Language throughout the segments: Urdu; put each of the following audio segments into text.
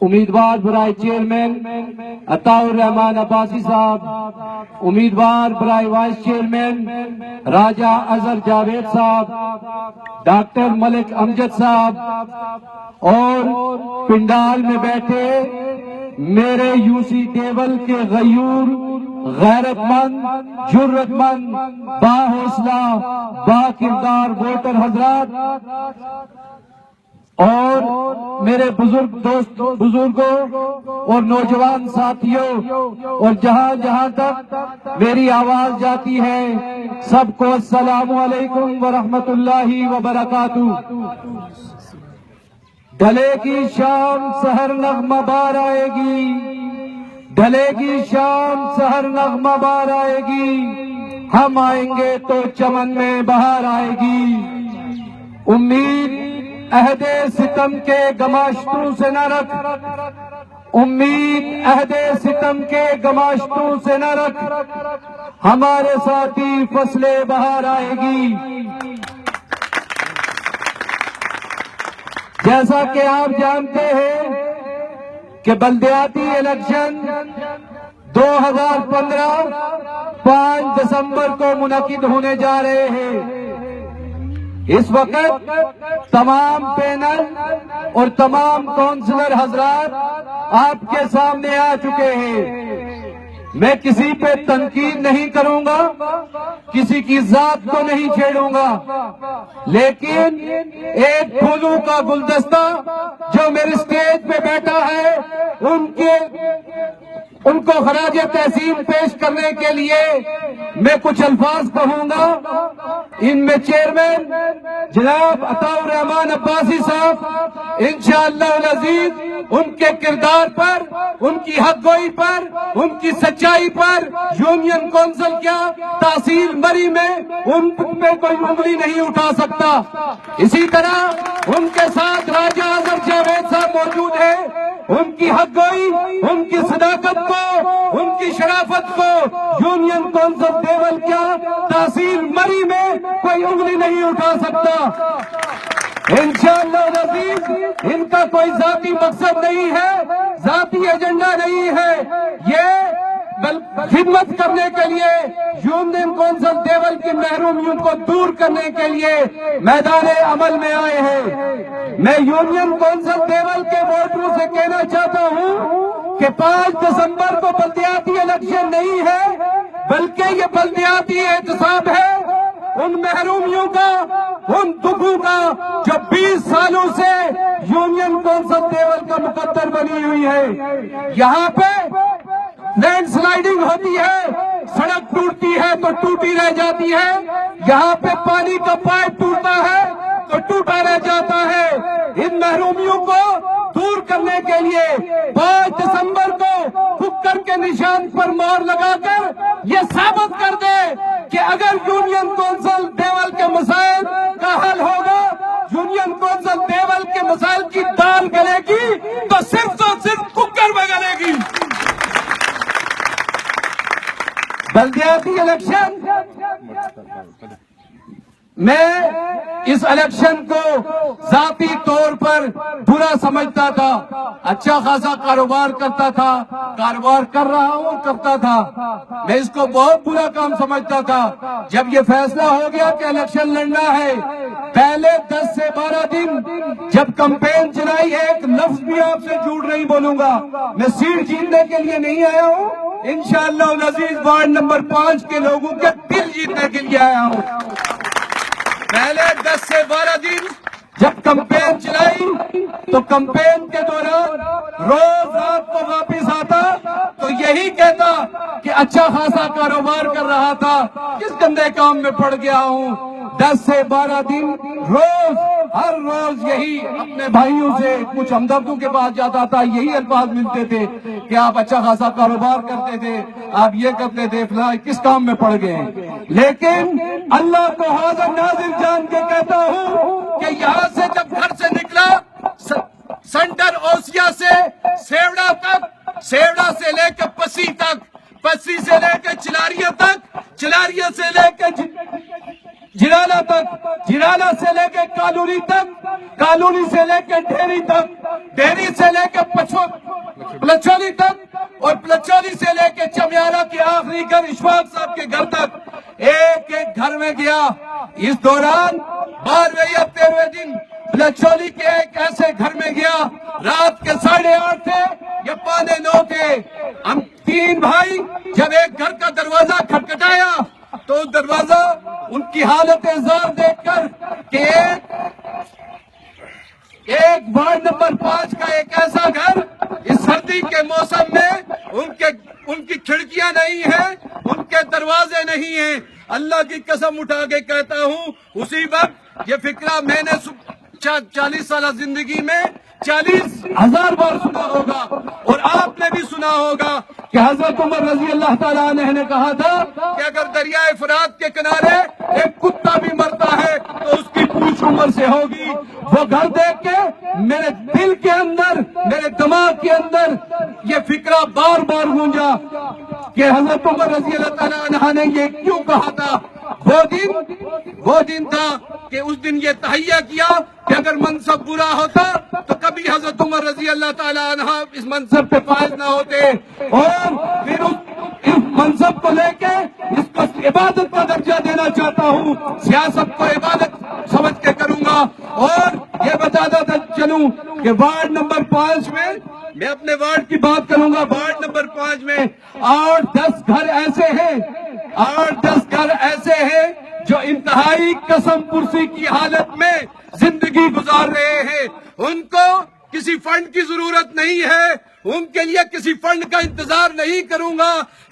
امیدوار برائے چیئرمین عطاء الرحمان عباسی صاحب، امیدوار برائے وائس چیئرمین راجہ اظہر جاوید صاحب، ڈاکٹر ملک امجد صاحب، اور پنڈال میں بیٹھے میرے یو سی ٹیبل کے غیور، غیرت مند، جرت مند، با حوصلہ، با کردار ووٹر حضرات اور میرے بزرگ دوست، بزرگوں اور نوجوان ساتھیوں، اور جہاں جہاں تک میری آواز جاتی ہے، سب کو السلام علیکم ورحمۃ اللہ وبرکاتہ۔ ڈھلے کی شام سحر نغمہ بار آئے گی، ڈھلے کی شام سحر نغمہ بار آئے گی، ہم آئیں گے تو چمن میں بہار آئے گی۔ امید عہد ستم کے گماشتوں سے نہ رکھ، امید عہد ستم کے گماشتوں سے نہ رکھ، ہمارے ساتھی فصل بہار آئے گی۔ جیسا کہ آپ جانتے ہیں کہ بلدیاتی الیکشن 2015 5 دسمبر کو منعقد ہونے جا رہے ہیں۔ اس وقت تمام پینل اور تمام کونسلر حضرات آپ کے سامنے آ چکے ہیں۔ میں کسی پہ تنقید نہیں کروں گا، کسی کی ذات کو نہیں چھیڑوں گا، لیکن ایک پھولوں کا گلدستہ جو میرے اسٹیج پہ بیٹھا ہے، ان کو خراج تحسین پیش کرنے کے لیے میں کچھ الفاظ کہوں گا۔ ان میں چیئرمین جناب عطاء الرحمان عباسی صاحب انشاءاللہ العزیز ان کے کردار پر، ان کی حق گوئی پر، ان کی سچائی پر یونین کونسل کیا تحصیل مری میں ان پہ کوئی انگلی نہیں اٹھا سکتا۔ اسی طرح ان کے ساتھ راجہ اظہر جاوید صاحب موجود ہیں، ان کی حق گوئی، ان کی صداقت کو، ان کی شرافت کو یونین کونسل دیول کیا تحصیل مری میں کوئی انگلی نہیں اٹھا سکتا۔ انشاءاللہ العزیز ان کا کوئی ذاتی مقصد نہیں ہے، ذاتی ایجنڈا نہیں ہے، یہ خدمت کرنے کے لیے، یونین کونسل دیول کی محرومیوں کو دور کرنے کے لیے میدان عمل میں آئے ہیں۔ میں یونین کونسل دیول کے ووٹروں سے کہنا چاہتا ہوں کہ 5 دسمبر کو بلدیاتی الیکشن نہیں ہے، بلکہ یہ بلدیاتی احتساب ہے ان محرومیوں کا، ان دکھوں کا جو 20 سالوں سے یونین کونسل دیول کا مقدر بنی ہوئی ہے۔ یہاں پہ لینڈ سلائیڈنگ ہوتی ہے، سڑک ٹوٹتی ہے تو ٹوٹی رہ جاتی ہے، یہاں پہ پانی کا پائپ ٹوٹتا ہے تو ٹوٹا رہ جاتا ہے۔ ان محرومیوں کو دور کرنے کے لیے 5 دسمبر کو پھکر کے نشان پر مہر لگا کر یہ ثابت کر دے کہ اگر یونین کونسل دیول کے مسائل کا حل ہوگا، یونین کونسل دیول کے مسائل کی دال گلے گی تو صرف اور صرف پھکر میں گلے گی۔ بلدیاتی الیکشن، میں اس الیکشن کو ذاتی طور پر برا سمجھتا تھا، اچھا خاصا کاروبار کرتا تھا، کاروبار کر رہا ہوں، کرتا تھا، میں اس کو بہت برا کام سمجھتا تھا۔ جب یہ فیصلہ ہو گیا کہ الیکشن لڑنا ہے، پہلے 10 سے 12 دن جب کمپین چلائی، ایک لفظ بھی آپ سے جھوٹ نہیں بولوں گا، میں سیٹ جیتنے کے لیے نہیں آیا ہوں، انشاءاللہ العزیز وارڈ نمبر 5 کے لوگوں کے دل جیتنے کے لیے آیا ہوں۔ پہلے 10 سے 12 دن جب کمپین چلائی تو کمپین کے دوران روز رات کو واپس آتا تو یہی کہتا کہ اچھا خاصا کاروبار کر رہا تھا، کس گندے کام میں پڑ گیا ہوں۔ 10 سے 12 دن روز، ہر روز یہی اپنے بھائیوں سے، کچھ ہمدردوں کے پاس جاتا تھا، یہی الفاظ ملتے تھے کہ آپ اچھا خاصا کاروبار کرتے تھے، آپ یہ کرتے تھے، فلاں کس کام میں پڑ گئے ہیں۔ لیکن اللہ کو حاضر ناظر جان کے کہتا ہوں کہ یہاں سے جب گھر سے نکلا، سنٹر اوسیا سے سیوڑا تک، سیوڑا سے لے کے پسی تک، پسی سے لے کے چلاریہ تک، چلاریہ سے لے کے جرالہ تک، جرالہ سے لے کے کالونی تک، کالونی سے لے کے ڈھیری تک، ڈھیری سے لے کے پلچولی تک اور پلچولی سے لے کے چمیارا کے آخری گھر اشفاق صاحب کے گھر تک ایک ایک گھر میں گیا۔ اس دوران 12ویں یا 13ویں دن پلچولی کے ایک ایسے گھر میں گیا، رات کے 8:30 تھے یا 8:45 تھے۔ ہم 3 بھائی جب ایک گھر کا دروازہ کھٹکھٹایا تو دروازہ ان کی حالت زار دیکھ کر کہ ایک وارڈ نمبر 5 کا ایک ایسا گھر اس سردی کے موسم میں ان کی کھڑکیاں نہیں ہیں، ان کے دروازے نہیں ہیں۔ اللہ کی قسم اٹھا کے کہتا ہوں، اسی وقت یہ فکرہ میں نے 40 سالہ زندگی میں 40,000 بار سنا ہوگا، اور آپ نے بھی سنا ہوگا کہ حضرت عمر رضی اللہ تعالیٰ عنہ نے کہا تھا کہ اگر دریائے فرات کے کنارے ایک کتا بھی مرتا ہے تو اس کی پوچھ عمر سے ہوگی۔ وہ گھر دیکھ کے میرے دل کے اندر، میرے دماغ کے اندر یہ فکرہ بار بار گونجا کہ حضرت عمر رضی اللہ تعالیٰ عنہ نے یہ کیوں کہا تھا۔ وہ دن تھا کہ اس دن یہ تہیہ کیا کہ اگر منصب برا ہوتا تو کبھی حضرت عمر رضی اللہ تعالیٰ عنہ اس منصب پہ فائز نہ ہوتے، اور پھر اس منصب کو لے کے اس کو عبادت کا درجہ دینا چاہتا ہوں، سیاست کو عبادت سمجھ کے کروں گا۔ اور یہ بتاتا چلوں کہ وارڈ نمبر 5 میں اپنے وارڈ کی بات کروں گا، وارڈ نمبر 5 میں 8-10 گھر ایسے ہیں جو انتہائی قسم پرسی کی حالت میں زندگی گزار رہے ہیں۔ ان کو کسی فنڈ کی ضرورت نہیں ہے، ان کے لیے کسی فنڈ کا انتظار نہیں کروں گا۔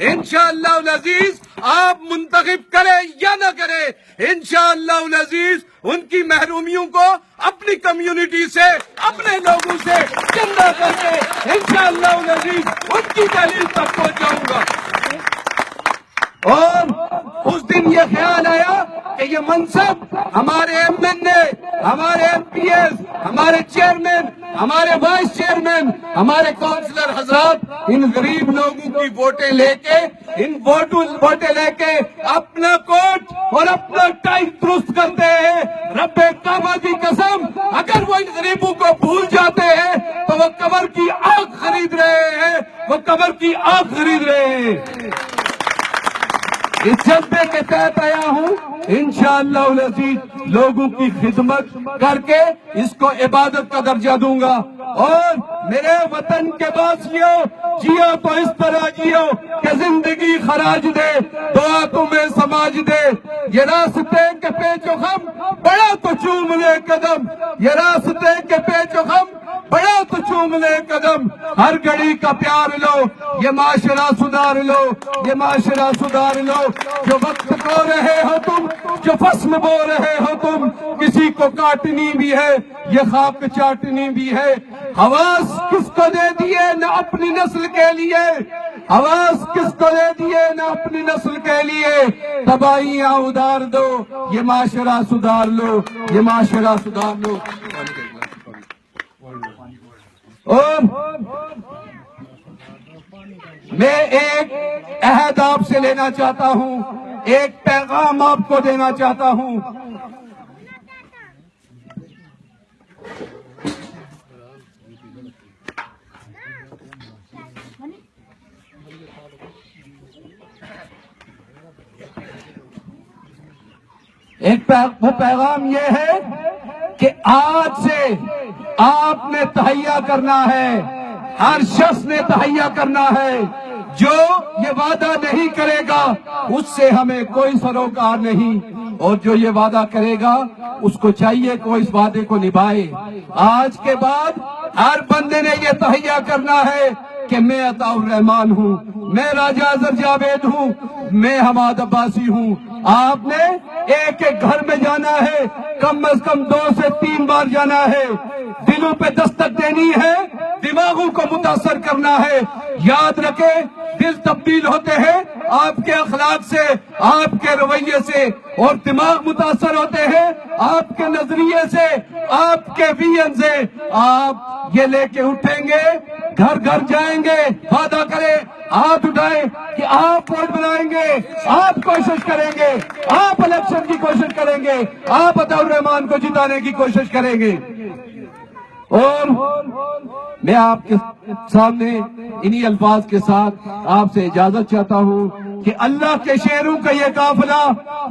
انشاءاللہ العزیز آپ منتخب کریں یا نہ کریں، انشاءاللہ العزیز ان کی محرومیوں کو اپنی کمیونٹی سے، اپنے لوگوں سے زندہ کر کے انشاءاللہ العزیز ان کی دہلیز تک پہنچ جاؤں گا۔ اور اس دن یہ خیال آیا کہ یہ منصب ہمارے ایم این اے، ہمارے ایم پی ایس، ہمارے چیئرمین، ہمارے وائس چیئرمین، ہمارے کونسلر حضرات ان غریب لوگوں کی ووٹیں لے کے اپنا کوٹ اور اپنا ٹائپ درست کرتے ہیں۔ رب کعبہ کی قسم، اگر وہ ان غریبوں کو بھول جاتے ہیں تو وہ قبر کی آگ خرید رہے ہیں، اس جذبے کے تحت آیا ہوں۔ انشاءاللہ العزیز لوگوں کی خدمت کر کے اس کو عبادت کا درجہ دوں گا۔ اور میرے وطن کے باسیوں، جیو تو اس طرح جیو کہ زندگی خراج دے، دعا تمہیں سماج دے۔ یہ راستے کے پیچ و خم بڑا تو چوم لے قدم، یہ راستے کے پیچ و خم بڑا تو چوم لے قدم۔ ہر گھڑی کا پیار لو، یہ معاشرہ سدھار لو، یہ معاشرہ سدھار لو۔ جو وقت بو رہے ہو تم، جو فصل بو رہے ہو تم، کسی کو کاٹنی بھی ہے، یہ خاک چاٹنی بھی ہے۔ حواس کس کو دے دیے نہ اپنی نسل کے لیے، حواس کس کو دے دیے نہ اپنی نسل کے لیے۔ تباہیاں ادار دو، یہ معاشرہ سدھار لو، یہ معاشرہ سدھار لو۔ اور میں ایک عہد آپ سے لینا چاہتا ہوں، ایک پیغام آپ کو دینا چاہتا ہوں۔ وہ پیغام یہ ہے کہ آج سے آپ نے تہیہ کرنا ہے، ہر شخص نے تہیہ کرنا ہے۔ جو یہ وعدہ نہیں کرے گا اس سے ہمیں کوئی سروکار نہیں، اور جو یہ وعدہ کرے گا اس کو چاہیے کہ وہ اس وعدے کو نبھائے۔ آج کے بعد ہر بندے نے یہ تہیہ کرنا ہے کہ میں عطاء الرحمان ہوں، میں راجہ اظہر جاوید ہوں، میں حماد عباسی ہوں۔ آپ نے ایک ایک گھر میں جانا ہے، کم از کم 2 سے 3 بار جانا ہے، دلوں پہ دستک دینی ہے، دماغوں کو متاثر کرنا ہے۔ یاد رکھیں، دل تبدیل ہوتے ہیں آپ کے اخلاق سے، آپ کے رویے سے، اور دماغ متاثر ہوتے ہیں آپ کے نظریے سے، آپ کے ویژن سے۔ آپ یہ لے کے اٹھیں گے، گھر گھر جائیں گے، وعدہ کریں، ہاتھ اٹھائیں کہ آپ ووٹ بنائیں گے، آپ کوشش کریں گے، آپ الیکشن کی کوشش کریں گے، آپ عطاء الرحمان کو جتانے کی کوشش کریں گے۔ اور میں آپ کے سامنے انہی الفاظ کے ساتھ آپ سے اجازت چاہتا ہوں کہ اللہ کے شیروں کا یہ قافلہ،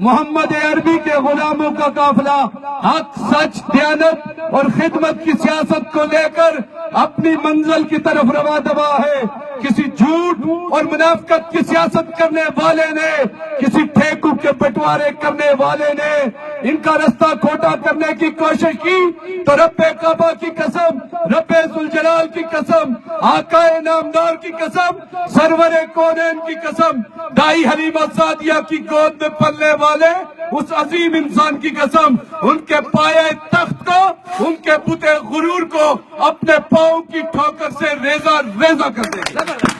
محمد عربی کے غلاموں کا قافلہ، حق، سچ، دیانت اور خدمت کی سیاست کو لے کر اپنی منزل کی طرف رواں دوا ہے۔ کسی جھوٹ اور منافقت کی سیاست کرنے والے نے، کسی ٹھیکوں کے بٹوارے کرنے والے نے ان کا رستہ کھوٹا کرنے کی کوشش کی تو رب کعبہ کی قسم، رب ذوالجلال کی قسم، آقا نامدار کی قسم، سرور کونین کی قسم، دائی حلیمہ سعدیہ کی گود میں پلنے والے اس عظیم انسان کی قسم، ان کے پائے تخت کو، ان کے بت غرور کو اپنے پاؤں کی ٹھوکر سے ریزہ ریزہ کر دیں گے۔